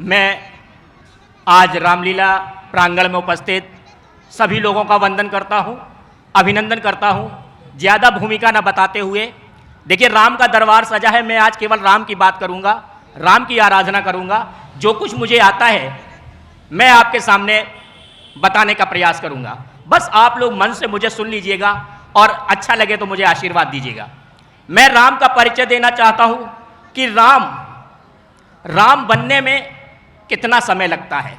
मैं आज रामलीला प्रांगण में उपस्थित सभी लोगों का वंदन करता हूँ, अभिनंदन करता हूँ। ज़्यादा भूमिका न बताते हुए, देखिए राम का दरबार सजा है। मैं आज केवल राम की बात करूँगा, राम की आराधना करूँगा। जो कुछ मुझे आता है मैं आपके सामने बताने का प्रयास करूँगा। बस आप लोग मन से मुझे सुन लीजिएगा और अच्छा लगे तो मुझे आशीर्वाद दीजिएगा। मैं राम का परिचय देना चाहता हूँ कि राम बनने में कितना समय लगता है।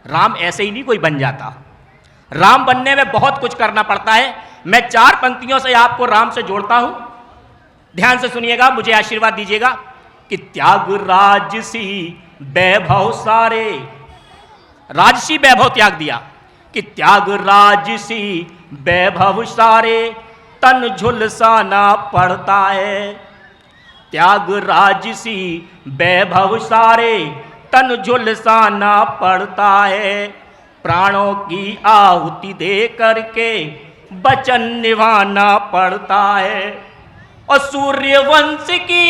राम ऐसे ही नहीं कोई बन जाता, राम बनने में बहुत कुछ करना पड़ता है। मैं 4 पंक्तियों से आपको राम से जोड़ता हूं, ध्यान से सुनिएगा, मुझे आशीर्वाद दीजिएगा। कि त्याग राजसी वैभव सारे, राजसी वैभव त्याग दिया। कि त्याग राजसी वैभव सारे, तन झुलसाना पड़ता है। त्याग राजसी वैभव सारे, तन झुलसाना पड़ता है। प्राणों की आहुति दे करके वचन निभाना पड़ता है। और सूर्यवंश की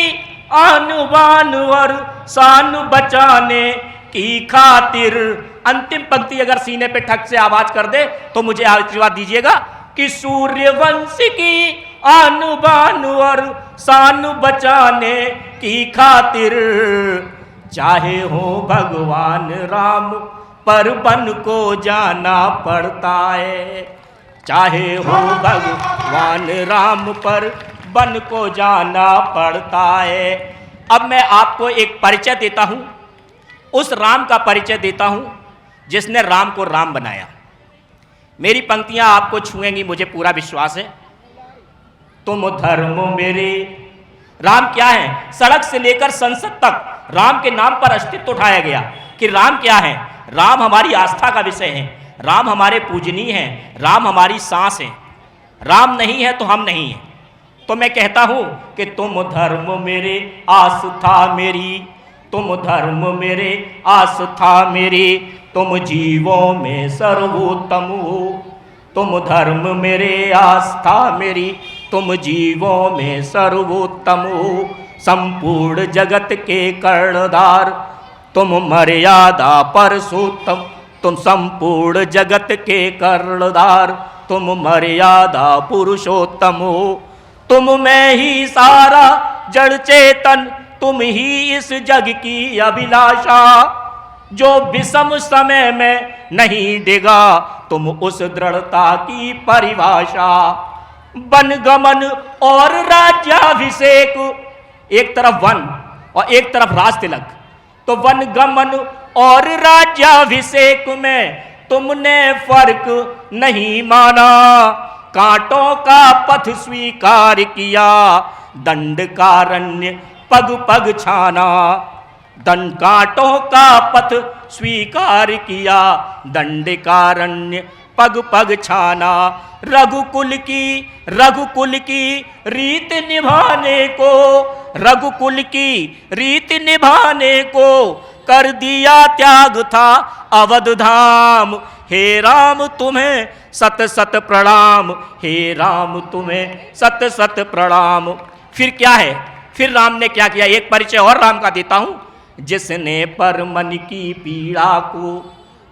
आन बान और शान बचाने की खातिर, अंतिम पंक्ति अगर सीने पे ठक से आवाज कर दे तो मुझे आशीर्वाद दीजिएगा। कि सूर्यवंश की आन बान और शान बचाने की खातिर, चाहे हो भगवान राम पर बन को जाना पड़ता है। चाहे हो भगवान राम पर बन को जाना पड़ता है। अब मैं आपको एक परिचय देता हूं, उस राम का परिचय देता हूं जिसने राम को राम बनाया। मेरी पंक्तियां आपको छुएंगी, मुझे पूरा विश्वास है। तुम धर्म मेरे, राम क्या है? सड़क से लेकर संसद तक राम के नाम पर अस्तित्व उठाया गया कि राम क्या है। राम हमारी आस्था का विषय है, राम हमारे पूजनीय हैं, राम हमारी सांस है। राम नहीं है तो हम नहीं हैं। तो मैं कहता हूं कि तुम धर्म मेरे आस्था मेरी, तुम धर्म मेरे आस्था मेरी, तुम जीवों में सर्वोत्तम हो। तुम धर्म मेरे आस्था मेरी, तुम जीवों में सर्वोत्तम हो। संपूर्ण जगत के कर्णधार, तुम मर्यादा पुरुषोत्तम। तुम संपूर्ण जगत के कर्णधार, तुम मर्यादा पुरुषोत्तम हो। तुम में ही सारा जड़ चेतन, तुम ही इस जग की अभिलाषा। जो विषम समय में नहीं डिगा, तुम उस दृढ़ता की परिभाषा। वनगमन और राज्याभिषेक, एक तरफ वन और एक तरफ राज तिलक। तो वनगमन और राज्याभिषेक में तुमने फर्क नहीं माना। कांटों का पथ स्वीकार किया, दंडकारण्य पग पग छाना। दंड कांटों का पथ स्वीकार किया, दंडकारण्य पग पग छाना। रघुकुल की रीत निभाने को, रघुकुल की रीत निभाने को कर दिया त्याग था अवध धाम। हे राम तुम्हें सत सत प्रणाम, हे राम तुम्हें सत सत प्रणाम। फिर क्या है? फिर राम ने क्या किया? एक परिचय और राम का देता हूं। जिसने पर मन की पीड़ा को,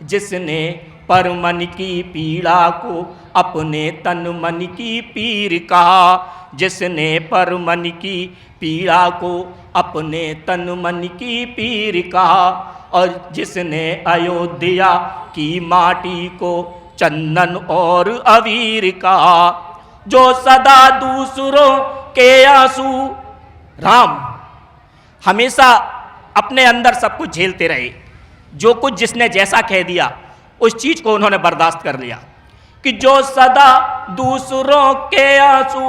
जिसने पर मन की पीड़ा को अपने तन मन की पीर कहा। जिसने पर मन की पीड़ा को अपने तन मन की पीर कहा। और जिसने अयोध्या की माटी को चंदन और अवीर कहा। जो सदा दूसरों के आंसू, राम हमेशा अपने अंदर सब कुछ झेलते रहे। जो कुछ जिसने जैसा कह दिया उस चीज को उन्होंने बर्दाश्त कर लिया। कि जो सदा दूसरों के आंसू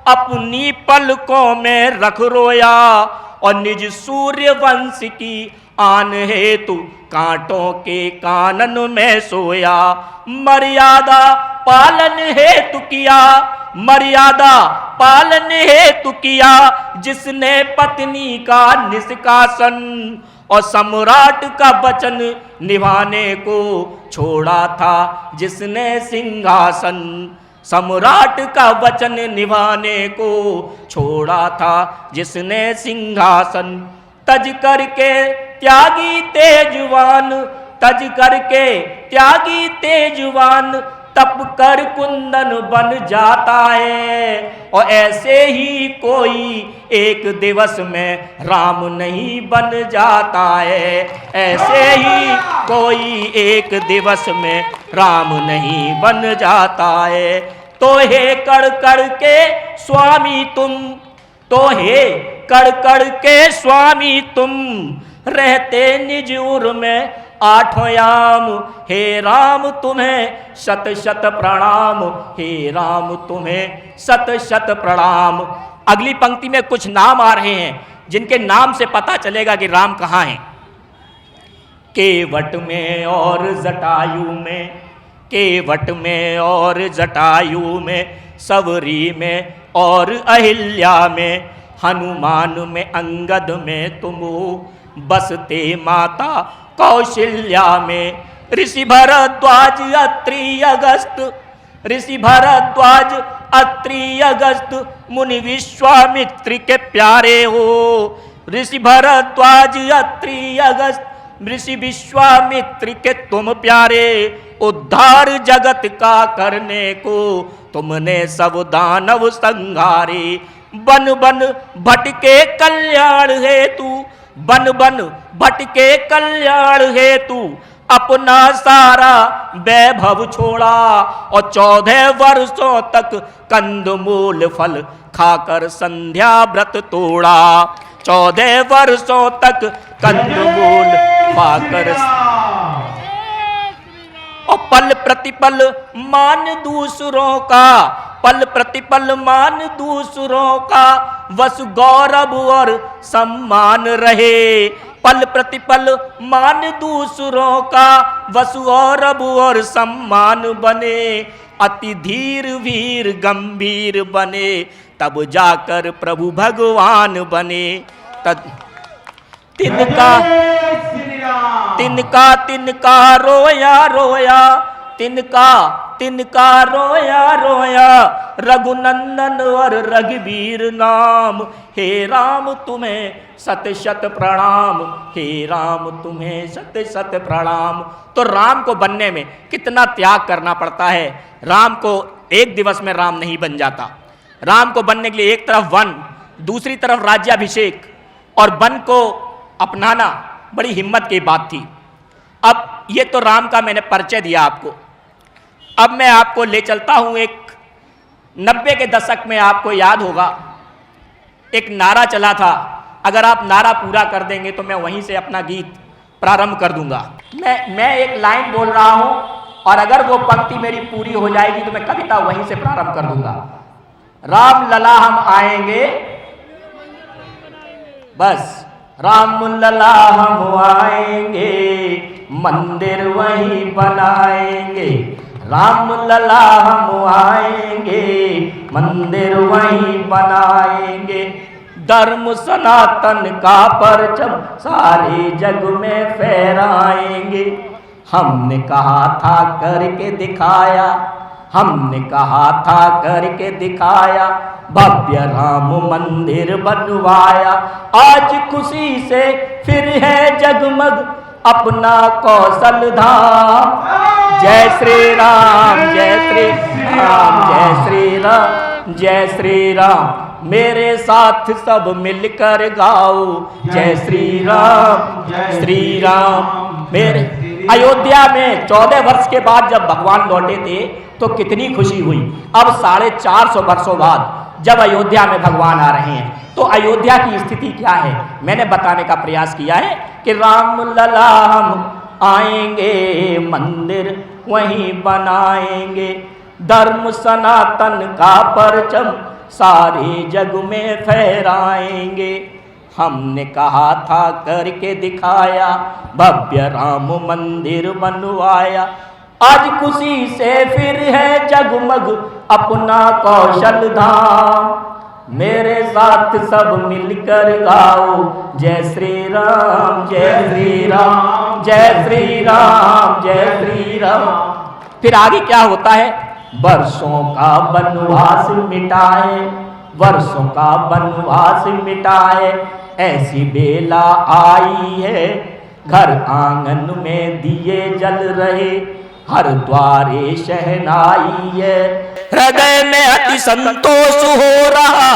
अपनी पलकों में रख रोया। और निज सूर्य वंश की आन हेतु कांटों के कानन में सोया। मर्यादा पालन हेतु किया, मर्यादा पालन हेतु किया। जिसने पत्नी का निष्कासन और सम्राट का वचन निभाने को छोड़ा था जिसने सिंहासन। सम्राट का वचन निभाने को छोड़ा था जिसने सिंहासन। तज करके त्यागी तेजवान, तज करके त्यागी तेजवान, तप कर कुंदन बन जाता है। और ऐसे ही कोई एक दिवस में राम नहीं बन जाता है, ऐसे ही कोई एक दिवस में राम नहीं बन जाता है। तो हे कड़ कड़ के स्वामी तुम, तो हे कड़ कड़ के स्वामी तुम, रहते निज उर में आठों याम। हे राम तुम्हें शत शत प्रणाम, हे राम तुम्हें शत शत प्रणाम। अगली पंक्ति में कुछ नाम आ रहे हैं जिनके नाम से पता चलेगा कि राम कहाँ हैं। केवट में और जटायु में, केवट में और जटायु में, सवरी में और अहिल्या में, हनुमान में अंगद में तुम बसते माता कौशल्या में। ऋषि भरद्वाज अत्रि अगस्त, ऋषि भरद्वाज अत्रि अगस्त, मुनि विश्वामित्र के प्यारे हो। ऋषि भरद्वाज अत्रि अगस्त, ऋषि विश्वामित्र के तुम प्यारे। उद्धार जगत का करने को तुमने सब दानव संहारे। बन बन भटके कल्याण हेतु, बन बन भटके कल्याण हेतु, अपना सारा वैभव छोड़ा। और 14 वर्षों तक कंदमूल फल खाकर संध्या व्रत तोड़ा। 14 वर्षों तक कंदमूल खाकर, और पल प्रतिपल मान दूसरों का, पल प्रतिपल मान दूसरों का, वस गौरव और सम्मान रहे। पल प्रतिपल मान दूसरों का, वस गौरव और सम्मान बने। अति धीर वीर गंभीर बने, तब जाकर प्रभु भगवान बने। तिनका तिनका तिनका रोया रोया, तिनका तिनका रोया रोया, रघुनंदन और रघुवीर नाम। हे राम तुम्हें सत शत प्रणाम, हे राम तुम्हें सत शत प्रणाम। तो राम को बनने में कितना त्याग करना पड़ता है। राम को एक दिवस में राम नहीं बन जाता। राम को बनने के लिए एक तरफ वन, दूसरी तरफ राज्याभिषेक, और वन को अपनाना बड़ी हिम्मत की बात थी। अब ये तो राम का मैंने परिचय दिया आपको। अब मैं आपको ले चलता हूं एक 90 के दशक में, आपको याद होगा एक नारा चला था। अगर आप नारा पूरा कर देंगे तो मैं वहीं से अपना गीत प्रारंभ कर दूंगा। मैं एक लाइन बोल रहा हूं और अगर वो पंक्ति मेरी पूरी हो जाएगी तो मैं कविता वहीं से प्रारंभ कर दूंगा। राम लला हम आएंगे, बस राम लला हम आएंगे, मंदिर वहीं बनाएंगे। राम लला हम आएंगे, मंदिर वहीं बनाएंगे। धर्म सनातन का परचम सारे जग में फहराएंगे। हमने कहा था करके दिखाया, हमने कहा था करके दिखाया, भव्य राम मंदिर बनवाया। आज खुशी से फिर है जगमग अपना कौशल धाम। जय श्री राम, जय श्री राम, जय श्री राम, जय श्री राम। मेरे साथ सब मिलकर गाओ जय श्री राम, श्री राम। मेरे अयोध्या में 14 वर्ष के बाद जब भगवान लौटे थे तो कितनी खुशी हुई। अब 450 वर्षों बाद जब अयोध्या में भगवान आ रहे हैं तो अयोध्या की स्थिति क्या है मैंने बताने का प्रयास किया है कि राम लला हम आएंगे, मंदिर वहीं बनाएंगे। धर्म सनातन का परचम सारे जग में फहराएंगे। हमने कहा था करके दिखाया, भव्य राम मंदिर बनवाया। आज खुशी से फिर है जगमग अपना कौशल धाम। मेरे साथ सब मिलकर गाओ जय श्री राम, जय श्री राम, जय श्री राम, जय श्री राम। फिर आगे क्या होता है? वर्षों का वनवास मिटाए, वर्षों का वनवास मिटाए, ऐसी बेला आई है घर आंगन में दिए जल रहे, हर द्वारे शहनाई है। हृदय में अति संतोष हो रहा,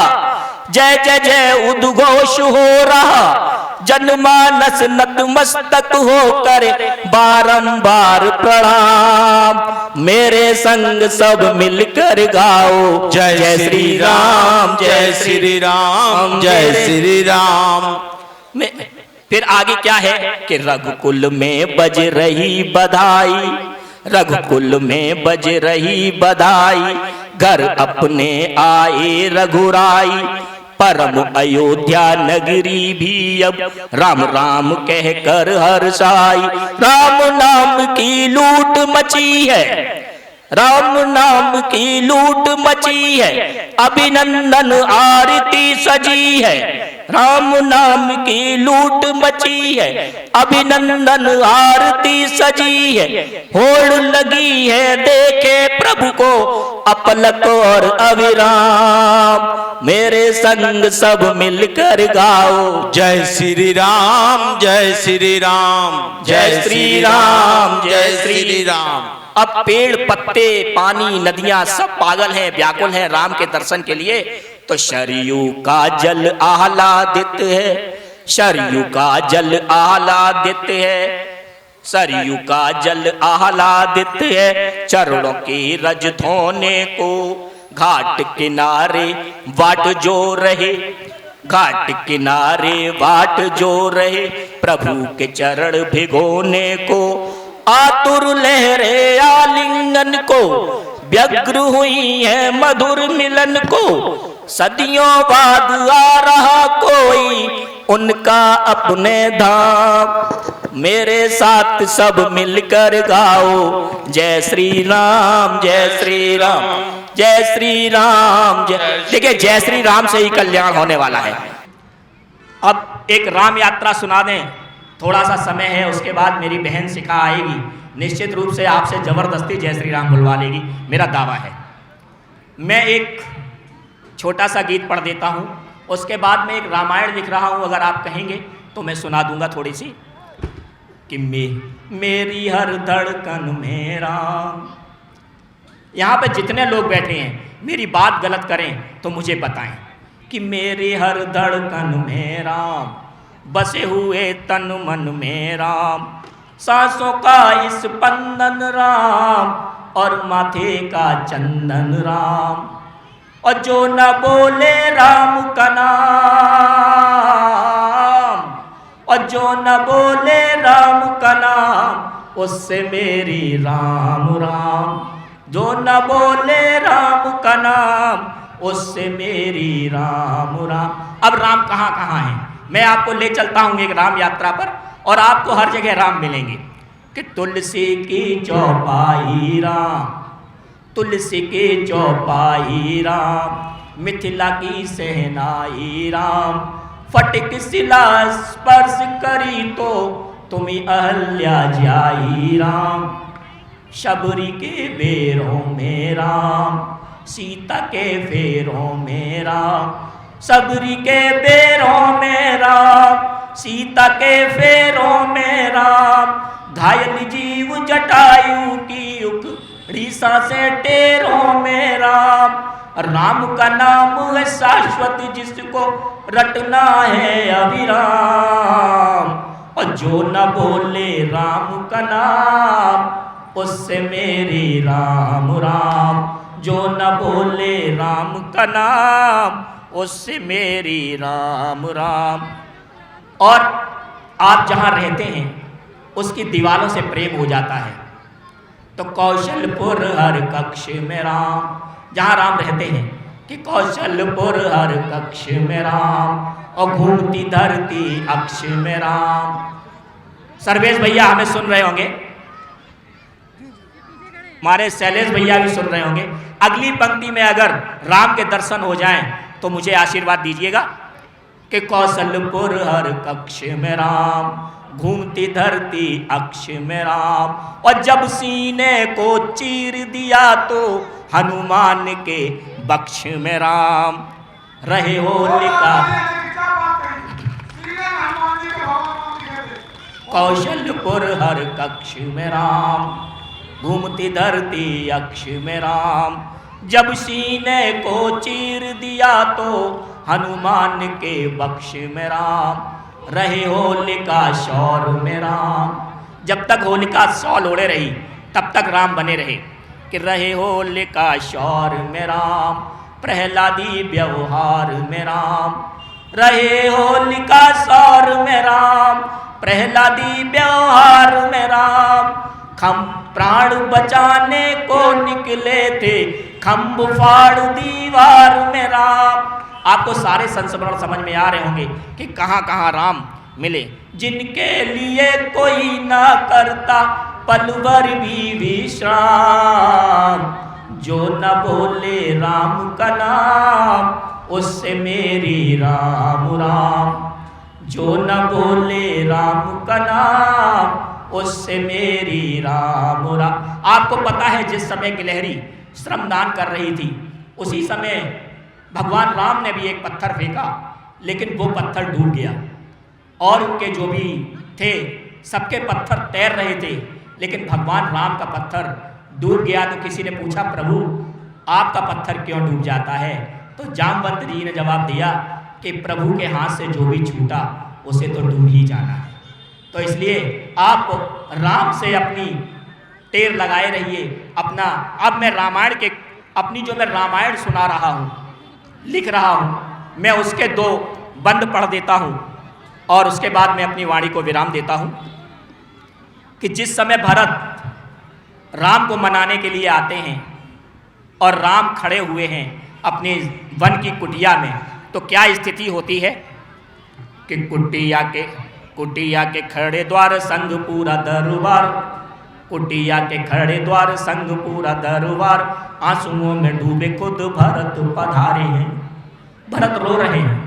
जय जय जय उद्घोष हो रहा। जनमानस नतमस्तक होकर बारंबार प्रणाम। मेरे संग सब मिलकर गाओ, जय जय श्री राम, जय श्री राम, जय श्री राम। फिर आगे क्या है कि रघुकुल में बज रही बधाई, रघुकुल में बज रही बधाई। घर अपने आए रघुराई, परम अयोध्या नगरी भी अब राम राम कहकर हर्षाई। राम नाम की लूट मची है, राम नाम की लूट मची है। अभिनंदन आरती सजी है, राम नाम की लूट मची है। अभिनंदन आरती सजी है, होड़ लगी है देखे प्रभु को अपलक और अविराम। मेरे संग सब मिलकर गाओ, जय श्री राम, जय श्री राम, जय श्री राम, जय श्री राम। अब पेड़ पत्ते पानी नदियां सब पागल हैं, व्याकुल हैं राम के दर्शन के लिए। तो सरयू का जल आह्लादित है, सरयू का जल आह्लादित है, सरयू का जल आह्लादित है। चरणों की रज धोने को घाट किनारे बाट जो रहे, घाट किनारे बाट जो रहे। प्रभु के चरण भिगोने को आतुर लहरे आलिंगन को, व्यग्र हुई है मधुर मिलन को। सदियों बाद आ रहा कोई उनका अपने धाम। मेरे साथ सब मिलकर गाओ, जय श्री राम, जय श्री राम, जय श्री राम, जय। देखिए जय श्री राम से ही कल्याण होने वाला है। अब एक राम यात्रा सुना दें, थोड़ा सा समय है, उसके बाद मेरी बहन शिखा आएगी, निश्चित रूप से आपसे जबरदस्ती जय श्री राम बुलवा लेगी, मेरा दावा है। मैं एक छोटा सा गीत पढ़ देता हूँ, उसके बाद मैं एक रामायण लिख रहा हूँ, अगर आप कहेंगे तो मैं सुना दूंगा थोड़ी सी। कि मेरी हर धड़कन में राम। यहाँ पे जितने लोग बैठे हैं मेरी बात गलत करें तो मुझे बताएं कि मेरी हर धड़कन में राम, बसे हुए तन मन में राम। सांसों का इस स्पंदन राम, और माथे का चंदन राम। और जो न बोले राम का नाम, और जो न बोले राम का नाम, उससे मेरी राम राम। जो न बोले राम का नाम, उससे मेरी राम राम। अब राम कहाँ कहाँ है, मैं आपको ले चलता हूँ एक राम यात्रा पर, और आपको हर जगह राम मिलेंगे। कि तुलसी की चौपाई राम, तुलसी की चौपाई राम। मिथिला की सहनाई राम, फटिक शिला स्पर्श करी तो तुम्ही अहल्या जाई राम। शबरी के बेरों में राम, सीता के फेरों में राम। सबरी के बेरों में राम, सीता के फेरों में राम। घायल जीव जटायु की उखड़ी सांसें टेरों में राम। राम का नाम है शाश्वत, जिसको रटना है अविराम। और जो न बोले राम का नाम, उससे मेरी राम राम। जो न बोले राम का नाम, उससे मेरी राम राम। और आप जहाँ रहते हैं उसकी दीवारों से प्रेम हो जाता है। तो कौशलपुर हर कक्ष में राम, जहाँ राम रहते हैं कि कौशलपुर हर कक्ष में राम। और घूमती धरती अक्ष में राम। सर्वेश भैया हमें सुन रहे होंगे, हमारे शैलेश भैया भी सुन रहे होंगे। अगली पंक्ति में अगर राम के दर्शन हो जाएं तो मुझे आशीर्वाद दीजिएगा कि कौशलपुर हर कक्ष में राम, घूमती धरती अक्ष में राम। और जब सीने को चीर दिया तो हनुमान के बक्ष में राम। रहे होलिका कौशलपुर हर कक्ष में राम, घूमती धरती अक्ष में राम। जब सीने को चीर दिया तो हनुमान के बख्श में राम, रहे होलिका शौर में राम। जब तक होलिका शॉल ओढ़े रही तब तक राम बने रहे कि रहे होलिका शौर में राम, प्रहलादी व्यवहार में राम। रहे होलिका शौर में राम, प्रहलादी व्यवहार में राम। खम प्राण बचाने को निकले थे, खम्भ फाड़ दीवार में राम। आपको सारे संस्मरण समझ में आ रहे होंगे कि कहाँ कहाँ राम मिले। जिनके लिए कोई ना करता पल भर भी विश्राम, जो न बोले राम का नाम उससे मेरी राम राम। जो न बोले राम का नाम उससे मेरी राम राम। आपको पता है जिस समय गिलहरी श्रमदान कर रही थी उसी समय भगवान राम ने भी एक पत्थर फेंका, लेकिन वो पत्थर डूब गया और उनके जो भी थे सबके पत्थर तैर रहे थे, लेकिन भगवान राम का पत्थर डूब गया। तो किसी ने पूछा प्रभु आपका पत्थर क्यों डूब जाता है? तो जामवंत जी ने जवाब दिया कि प्रभु के हाथ से जो भी छूटा उसे तो डूब ही जाना है। तो इसलिए आप राम से अपनी टेर लगाए रहिए अपना। अब मैं रामायण के अपनी जो मैं रामायण सुना रहा हूँ, लिख रहा हूँ, मैं उसके 2 बंद पढ़ देता हूँ और उसके बाद मैं अपनी वाणी को विराम देता हूँ कि जिस समय भरत राम को मनाने के लिए आते हैं और राम खड़े हुए हैं अपने वन की कुटिया में, तो क्या स्थिति होती है कि कुटिया के खड़े द्वार संग पूरा दरबार, कुटिया के खड़े द्वार संग पूरा दरबार, आंसुओं में डूबे खुद भरत पधारे हैं। भरत रो रहे हैं,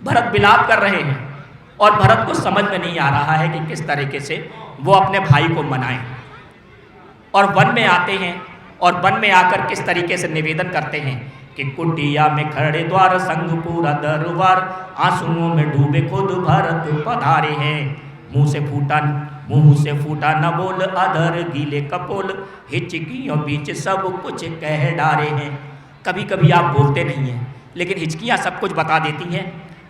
भरत विलाप कर रहे हैं और भरत को समझ में नहीं आ रहा है कि किस तरीके से वो अपने भाई को मनाएं। और वन में आते हैं और वन में आकर किस तरीके से निवेदन करते हैं कि कुटिया में खड़े द्वार संग पूरा दरबार, आंसुओं में डूबे खुद भरत पधारे हैं। मुंह से फूटा न बोल अधर गीले कपोल, हिचकियों बीच सब कुछ कह डारे हैं। कभी कभी आप बोलते नहीं हैं लेकिन हिचकियाँ सब कुछ बता देती हैं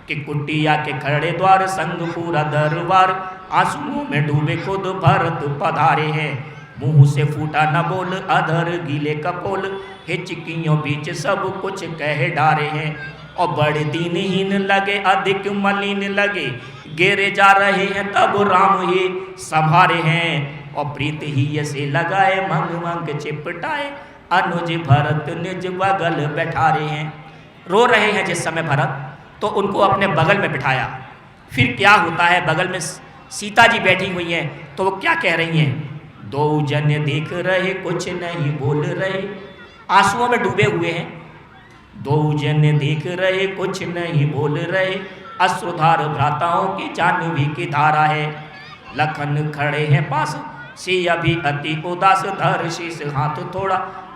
कि कुटिया के खड़े द्वार संग पूरा दरबार, आंसुओं में डूबे खुद भरत पधारे हैं। मुंह से फूटा न बोल अधर गीले कपोल, हिचकियों बीच सब कुछ कह डारे हैं। और बड़े दीनहीन लगे अधिक मलिन लगे, गिरे जा रहे हैं तब राम ये संभारे हैं। और प्रीत ही ऐसे लगाए मंग मंग चिपटाए, अनुज भरत निज बगल बैठा रहे हैं। रो रहे हैं जिस समय भरत, तो उनको अपने बगल में बिठाया। फिर क्या होता है, बगल में सीता जी बैठी हुई हैं, तो वो क्या कह रही हैं? 2 जन देख रहे कुछ नहीं बोल रहे, आंसुओं में डूबे हुए हैं। 2 जन देख रहे कुछ नहीं बोल रहे, अश्रुधार भ्राताओं की जानवी की धारा है। लखन खड़े हैं पास से अभी अति उदास, धर शीस हाथ थोड़ा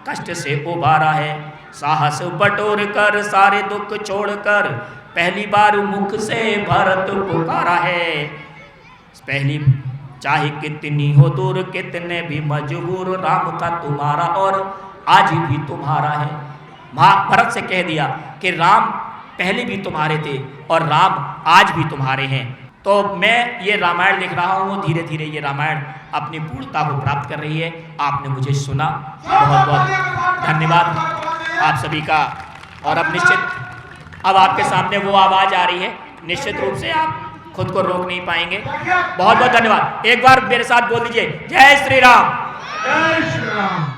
कष्ट से उबारा है। साहस बटोर कर सारे दुख छोड़कर, पहली बार मुख से भरत पुकारा है। पहली चाहे कितनी हो दूर कितने भी मजबूर, राम था तुम्हारा और आज भी तुम्हारा है। भरत से कह दिया कि राम पहले भी तुम्हारे थे और राम आज भी तुम्हारे हैं। तो मैं ये रामायण लिख रहा हूँ, धीरे धीरे ये रामायण अपनी पूर्णता को प्राप्त कर रही है। आपने मुझे सुना, बहुत बहुत धन्यवाद आप सभी का। और अब निश्चित अब आपके सामने वो आवाज़ आ रही है, निश्चित रूप से आप खुद को रोक नहीं पाएंगे। बहुत बहुत धन्यवाद। एक बार मेरे साथ बोल दीजिए, जय श्री राम। जय श्री राम।